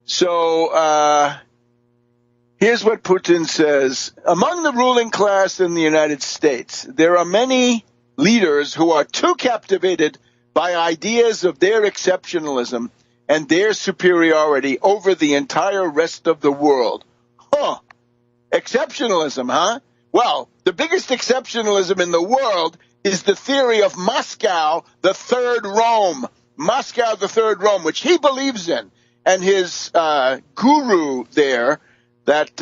So here's what Putin says. Among the ruling class in the United States, there are many leaders who are too captivated by ideas of their exceptionalism and their superiority over the entire rest of the world. Exceptionalism, huh? Well, the biggest exceptionalism in the world is the theory of Moscow, the third Rome. Moscow, the third Rome, which he believes in. And his guru there, that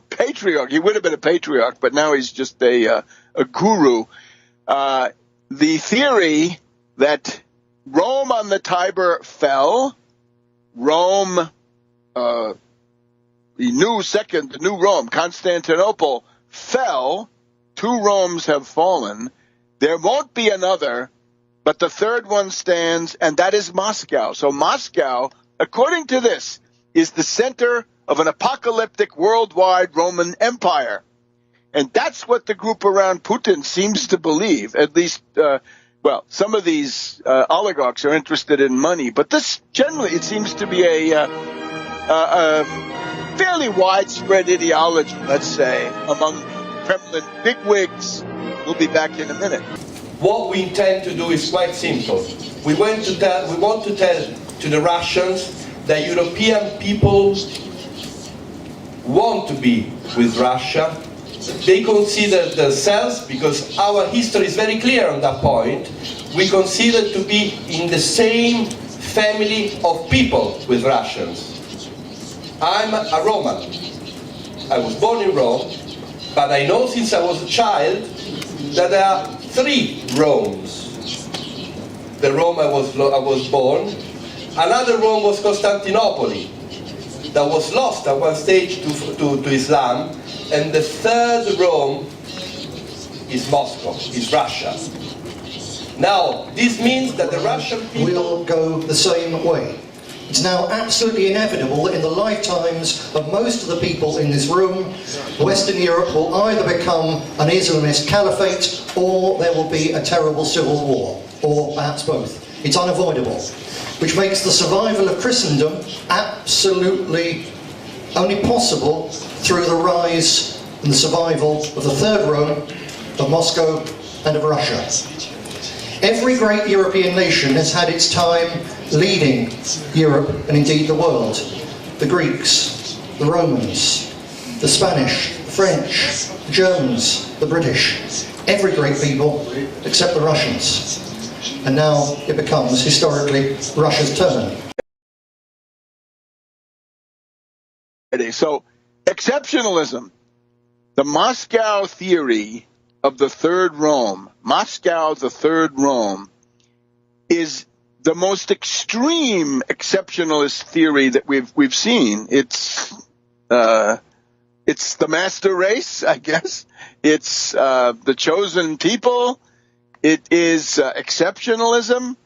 patriarch, he would have been a patriarch, but now he's just a guru. The theory that Rome on the Tiber fell, Rome, the new Rome, Constantinople, fell. Two Romes have fallen. There won't be another, but the third one stands, and that is Moscow. So Moscow, according to this, is the center of an apocalyptic worldwide Roman Empire. And that's what the group around Putin seems to believe. At least, some of these oligarchs are interested in money. But this, generally, it seems to be a fairly widespread ideology, let's say, among Kremlin bigwigs. We'll be back in a minute. What we intend to do is quite simple. We want to tell to the Russians that European people want to be with Russia. They consider themselves, because our history is very clear on that point, we consider to be in the same family of people with Russians. I'm a Roman. I was born in Rome, but I know since I was a child that there are three Romes. The Rome I was born. Another Rome was Constantinople, that was lost at one stage to Islam. And the third Rome is Moscow, is Russia. Now, this means that the Russian people will go the same way. It's now absolutely inevitable that in the lifetimes of most of the people in this room, Western Europe will either become an Islamist caliphate or there will be a terrible civil war, or perhaps both. It's unavoidable, which makes the survival of Christendom absolutely only possible through the rise and the survival of the third Rome, of Moscow and of Russia. Every great European nation has had its time leading Europe and indeed the world. The Greeks, the Romans, the Spanish, the French, the Germans, the British. Every great people except the Russians. And now it becomes, historically, Russia's turn. So, exceptionalism, the Moscow theory of the third Rome, Moscow, the third Rome, is the most extreme exceptionalist theory that we've seen. It's the master race, I guess. It's the chosen people. It is exceptionalism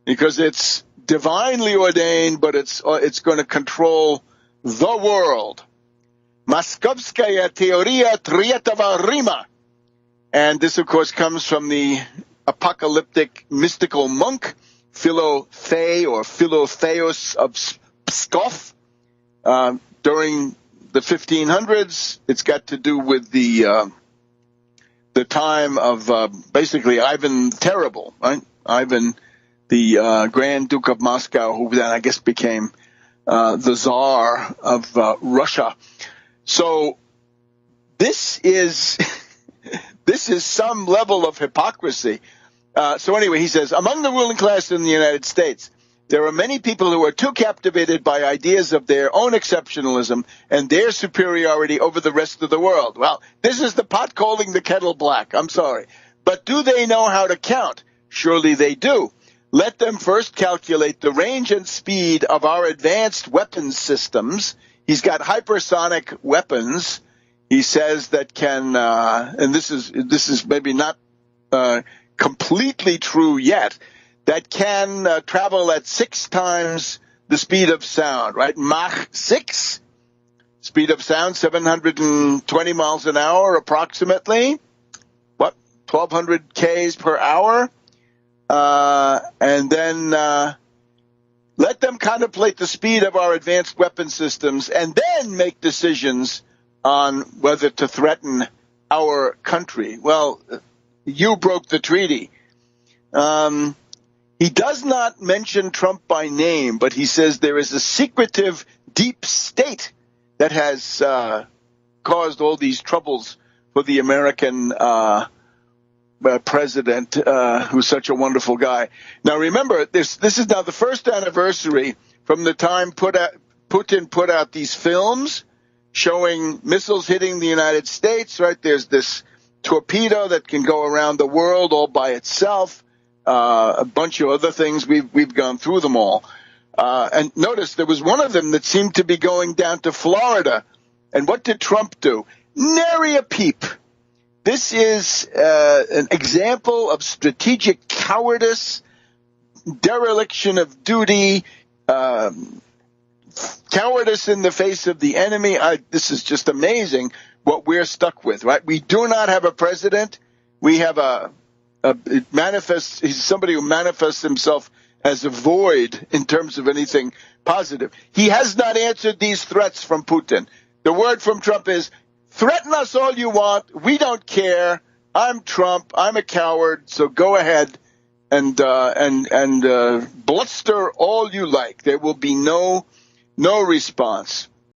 because it's divinely ordained, but it's going to control the world. Moskovskaya teoria Tretьего Рима. And this, of course, comes from the apocalyptic mystical monk, Philotheos of Pskov, during the 1500s. It's got to do with the time of basically Ivan the Terrible, right? Ivan, the Grand Duke of Moscow, who then I guess became the Tsar of Russia. So this is this is some level of hypocrisy. So anyway, he says, among the ruling class in the United States, there are many people who are too captivated by ideas of their own exceptionalism and their superiority over the rest of the world. Well, this is the pot calling the kettle black. I'm sorry. But do they know how to count? Surely they do. Let them first calculate the range and speed of our advanced weapons systems. He's got hypersonic weapons, he says, that can, and this is maybe not completely true yet, that can travel at 6 times the speed of sound, right? Mach 6, speed of sound, 720 miles an hour approximately. 1,200 Ks per hour. And then Let them contemplate the speed of our advanced weapon systems and then make decisions on whether to threaten our country. Well, you broke the treaty. He does not mention Trump by name, but he says there is a secretive deep state that has caused all these troubles for the American president, who's such a wonderful guy. Now, remember, this is now the first anniversary from the time Putin put out these films showing missiles hitting the United States, right? There's this torpedo that can go around the world all by itself, a bunch of other things. We've gone through them all. And notice there was one of them that seemed to be going down to Florida. And what did Trump do? Nary a peep. This is an example of strategic cowardice, dereliction of duty, cowardice in the face of the enemy. This is just amazing what we're stuck with, right? We do not have a president. We have he's somebody who manifests himself as a void in terms of anything positive. He has not answered these threats from Putin. The word from Trump is, threaten us all you want. We don't care. I'm Trump. I'm a coward. So go ahead and bluster all you like. There will be no response.